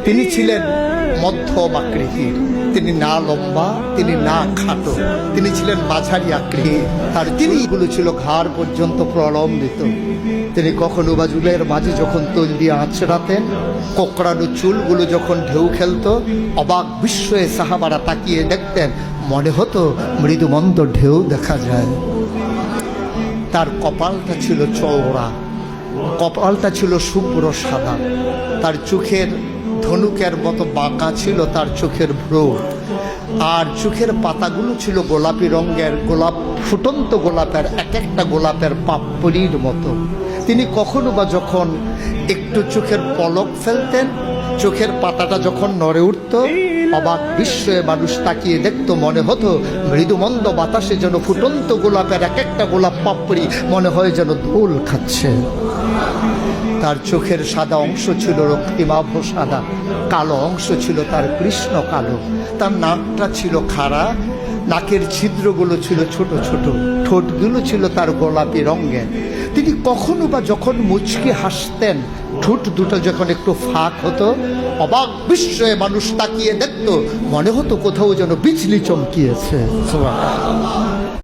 তিনি ছিলেন মধ্যম আকৃতির, তিনি না লম্বা, তিনি না খাটো, তিনি ছিলেন মাঝারি আকৃতির। তার চুলগুলো ছিল ঘাড় পর্যন্ত প্রলম্বিত। তিনি কখনো বা চুলের মাঝে যখন তৈল দিয়ে আঁচড়াতেন, কোকড়ানো চুলগুলো যখন ঢেউ খেলতো, অবাক বিস্ময়ে সাহাবারা তাকিয়ে দেখতেন, মনে হতো মৃদুমন্দ ঢেউ দেখা যায়। তার কপালটা ছিল চওড়া, কপালটা ছিল শুভ্র সাদা, তার চোখের ধনুকের মতো বাঁকা ছিল তার চোখের ভ্রু, আর চোখের পাতাগুলো ছিল গোলাপি রঙের, গোলাপ ফুটন্ত গোলাপের, এক একটা গোলাপের পাপড়ির মতো। তিনি কখনো বা যখন একটু চোখের পলক ফেলতেন, চোখের পাতাটা যখন নড়ে উঠত, অবাক বিস্ময়ে মানুষ তাকিয়ে দেখতো, মনে হতো মৃদুমন্দ বাতাসে যেন ফুটন্ত গোলাপের এক একটা গোলাপ পাপড়ি মনে হয় যেন দোল খাচ্ছে। তার চোখের সাদা অংশ ছিল রক্তিমাভ সাদা, কালো অংশ ছিল তার কৃষ্ণ কালো। তার নাকটা ছিল খাড়া, নাকের ছিদ্রগুলো ছিল ছোট ছোট, ঠোঁটগুলো ছিল তার গোলাপি রঙের। তিনি কখনো বা যখন মুচকি হাসতেন, ঠোঁট দুটো যখন একটু ফাঁক হতো, অবাক বিস্ময়ে মানুষ তাকিয়ে দেখতো, মনে হতো কোথাও যেন বিজলি চমকিয়েছে।